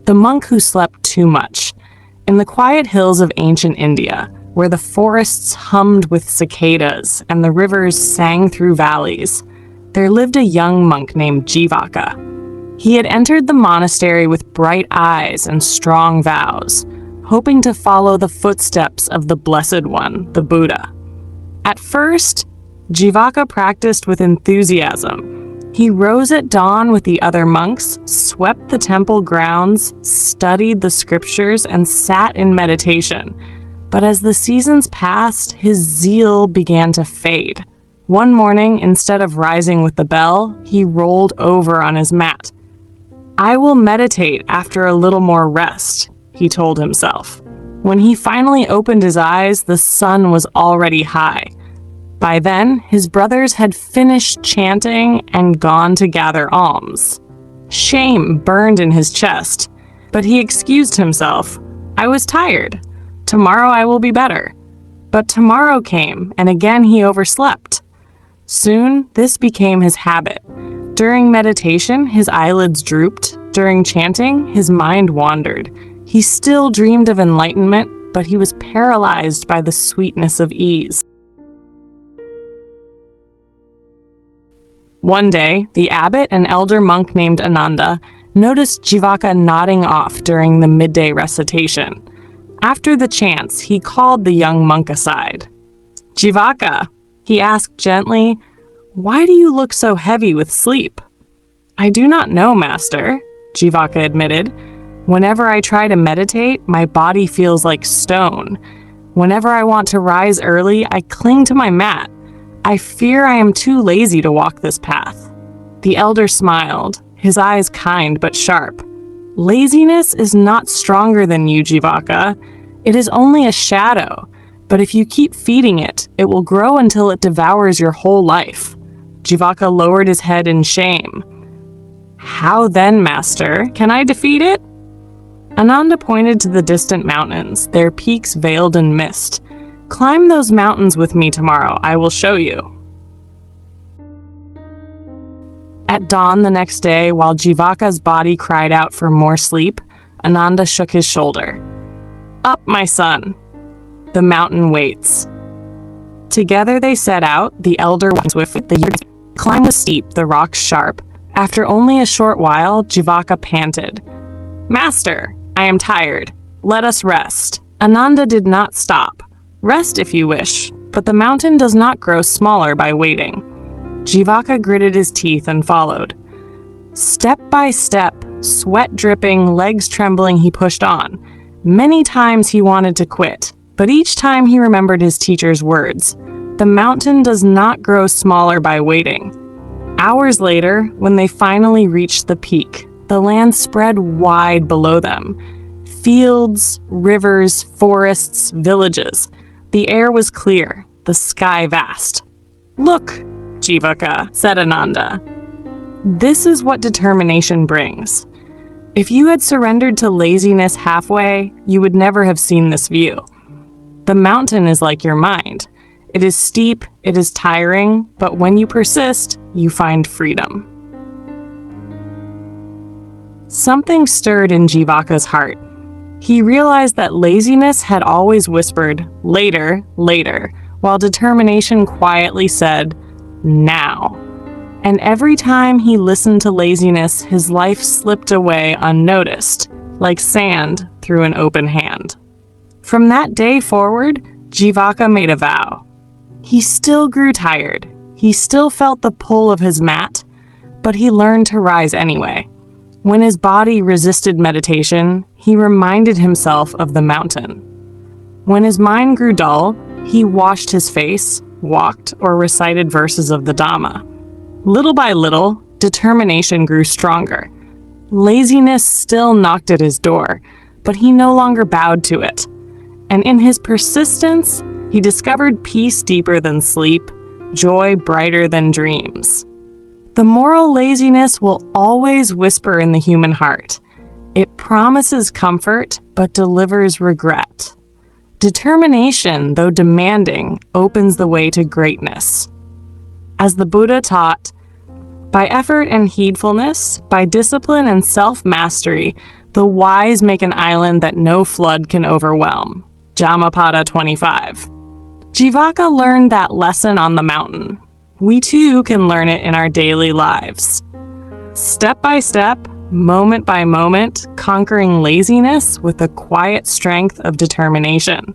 the monk who slept too much. In the quiet hills of ancient India, where the forests hummed with cicadas and the rivers sang through valleys, there lived a young monk named Jivaka. He had entered the monastery with bright eyes and strong vows, hoping to follow the footsteps of the Blessed One, the Buddha. At first, Jivaka practiced with enthusiasm. He rose at dawn with the other monks, swept the temple grounds, studied the scriptures, and sat in meditation. But as the seasons passed, his zeal began to fade. One morning, instead of rising with the bell, he rolled over on his mat. "I will meditate after a little more rest," he told himself. When he finally opened his eyes, the sun was already high. By then, his brothers had finished chanting and gone to gather alms. Shame burned in his chest, but he excused himself. "I was tired. Tomorrow I will be better." But tomorrow came, and again he overslept. Soon, this became his habit. During meditation, his eyelids drooped. During chanting, his mind wandered. He still dreamed of enlightenment, but he was paralyzed by the sweetness of ease. One day, the abbot, an elder monk named Ananda, noticed Jivaka nodding off during the midday recitation. After the chants, he called the young monk aside. "Jivaka," he asked gently, "why do you look so heavy with sleep?" "I do not know, master," Jivaka admitted. "Whenever I try to meditate, my body feels like stone. Whenever I want to rise early, I cling to my mat. I fear I am too lazy to walk this path." The elder smiled, his eyes kind but sharp. "Laziness is not stronger than you, Jivaka. It is only a shadow, but if you keep feeding it, it will grow until it devours your whole life." Jivaka lowered his head in shame. "How then, master, can I defeat it?" Ananda pointed to the distant mountains, their peaks veiled in mist. "Climb those mountains with me tomorrow, I will show you." At dawn the next day, while Jivaka's body cried out for more sleep, Ananda shook his shoulder. "Up, my son. The mountain waits." Together they set out, the elder went swiftly. The climb was steep, the rocks sharp. After only a short while, Jivaka panted. "Master, I am tired. Let us rest." Ananda did not stop. "Rest if you wish, but the mountain does not grow smaller by waiting." Jivaka gritted his teeth and followed. Step by step, sweat dripping, legs trembling, he pushed on. Many times he wanted to quit, but each time he remembered his teacher's words. The mountain does not grow smaller by waiting. Hours later, when they finally reached the peak, the land spread wide below them. Fields, rivers, forests, villages. The air was clear, the sky vast. "Look, Jivaka," said Ananda. "This is what determination brings. If you had surrendered to laziness halfway, you would never have seen this view. The mountain is like your mind. It is steep, it is tiring, but when you persist, you find freedom." Something stirred in Jivaka's heart. He realized that laziness had always whispered, "Later, later," while determination quietly said, "Now." And every time he listened to laziness, his life slipped away unnoticed, like sand through an open hand. From that day forward, Jivaka made a vow. He still grew tired. He still felt the pull of his mat, but he learned to rise anyway. When his body resisted meditation, he reminded himself of the mountain. When his mind grew dull, he washed his face, walked, or recited verses of the Dhamma. Little by little, determination grew stronger. Laziness still knocked at his door, but he no longer bowed to it. And in his persistence, he discovered peace deeper than sleep, joy brighter than dreams. The moral laziness will always whisper in the human heart. It promises comfort, but delivers regret. Determination, though demanding, opens the way to greatness. As the Buddha taught, By effort and heedfulness, by discipline and self-mastery, the wise make an island that no flood can overwhelm. Dhammapada 25. Jivaka learned that lesson on the mountain. We too can learn it in our daily lives. Step by step, moment by moment, conquering laziness with the quiet strength of determination.